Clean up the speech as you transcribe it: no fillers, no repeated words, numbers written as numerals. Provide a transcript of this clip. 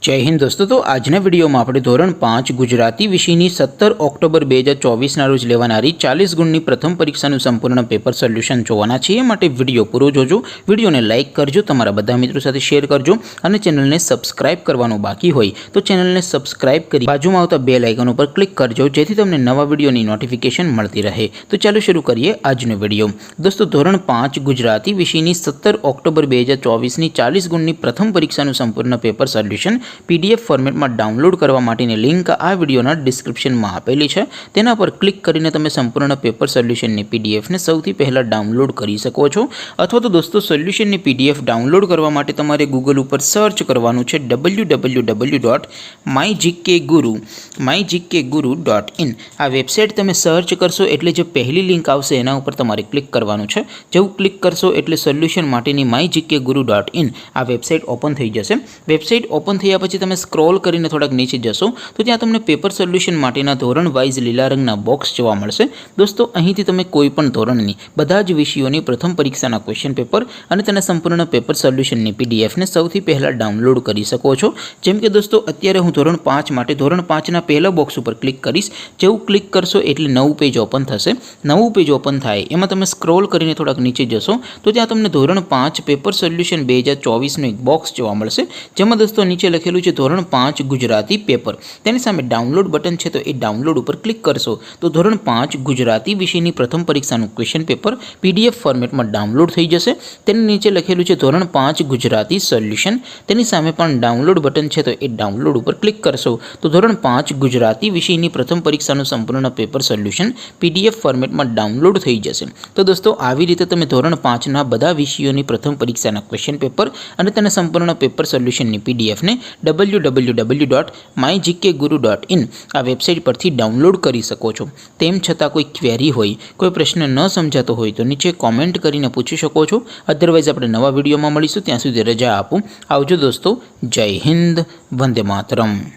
जय हिंद दोस्तों। तो आजना विडियो में આપણે ધોરણ 5 ગુજરાતી વિષયની 17 ઓક્ટોબર 2024 ના રોજ લેવાનારી 40 ગુણની પ્રથમ પરીક્ષાનું સંપૂર્ણ પેપર સોલ્યુશન જોવાના છીએ। માટે વિડિયો પૂરો જોજો, વિડિયોને લાઈક કરજો, તમારા બધા મિત્રો સાથે શેર કરજો અને ચેનલને સબસ્ક્રાઇબ કરવાનું બાકી હોય તો ચેનલને સબસ્ક્રાઇબ કરી બાજુમાં આવતા બેલ આઇકન ઉપર ક્લિક કરજો જેથી તમને નવા વિડિયોની નોટિફિકેશન મળતી રહે। તો ચાલો શરૂ કરીએ આજનો વિડિયો। દોસ્તો ધોરણ 5 ગુજરાતી વિષયની 17 ઓક્ટોબર 2024 ની 40 ગુણની પ્રથમ પરીક્ષાનું સંપૂર્ણ પેપર સોલ્યુશન पीडीएफ फॉर्मेट में डाउनलॉड करवा माटेनी लिंक आ विडियोना डिस्क्रिप्शन में आपेली है। तेना पर क्लिक करीने तमे संपूर्ण पेपर सोल्यूशन नी पीडीएफ ने सौथी पहला डाउनलॉड करी सको छो। अथवा तो दोस्तों सोल्यूशन नी पीडीएफ डाउनलॉड करवा माटे तमारे गूगल पर सर्च करवानुं छे www.mygkguru.in। आ वेबसाइट तमे सर्च करशो एटले जे पहली लिंक आवशे एना उपर तमारे क्लिक करवानुं छे। जेवुं क्लिक करशो एटले सोल्यूशन माटेनी mygkguru.in आ वेबसाइट ओपन थई जशे। वेबसाइट ओपन थया पछी तमे स्क्रॉल करीने थोड़ाक नीचे जशो तो त्यां तमने पेपर सोल्यूशन माटेना धोरण वाइज लीला रंगना बॉक्स जोवा मळशे। दोस्तों અહીંથી તમે કોઈપણ ધોરણની બધા જ વિષયોની પ્રથમ પરીક્ષાના ક્વેશ્ચન પેપર અને તેના સંપૂર્ણ પેપર સોલ્યુશનની પીડીએફ ને સૌથી પહેલા ડાઉનલોડ કરી શકો છો। જેમ કે દોસ્તો અત્યારે હું ધોરણ 5 માટે ધોરણ 5 ના પહેલા બોક્સ ઉપર ક્લિક કરીશ। જેવું ક્લિક કરશો એટલે નવું પેજ ઓપન થશે। નવું પેજ ઓપન થાય એમાં તમે સ્ક્રોલ કરીને થોડાક નીચે જશો તો ત્યાં તમને ધોરણ 5 પેપર સોલ્યુશન 2024 નું એક બોક્સ જોવા મળશે। જેમાં દોસ્તો નીચે લખેલું છે ધોરણ 5 गुजराती पेपर। तेनी सामे डाउनलॉड बटन है तो ये डाउनलॉड पर क्लिक करशो तो धोरण 5 गुजराती विषयनी प्रथम परीक्षाનું क्वेश्चन पेपर पीडीएफ फॉर्मेट में डाउनलॉड थई जशे। तेनी नीचे लखेलुं छे धोरण 5 गुजराती सोल्यूशन। तेनी सामे पण डाउनलॉड बटन है तो ये डाउनलॉड पर क्लिक करशो तो धोरण 5 गुजराती विषयनी प्रथम परीक्षाનું संपूर्ण पेपर सोल्यूशन पीडीएफ फॉर्मेट में डाउनलॉड थई जशे। तो दोस्तों આવી રીતે તમે ધોરણ 5 ના બધા વિષયોની પ્રથમ પરીક્ષાના ક્વેશ્ચન પેપર અને તેના સંપૂર્ણ પેપર સોલ્યુશનની પીડીએફ ને www.mygkguru.in आ वेबसाइट पर डाउनलॉड करी सको छो। तेम छतां कोई क्वेरी होय, कोई प्रश्न न समजातो होय तो नीचे कॉमेंट करीने पूछी शको छो। अदरवाइज आपणे नवा विडियोमां मळीशुं, त्यां सुधी रजा आपो। आवजो दोस्तों। जय हिंद, वंदे मातरम।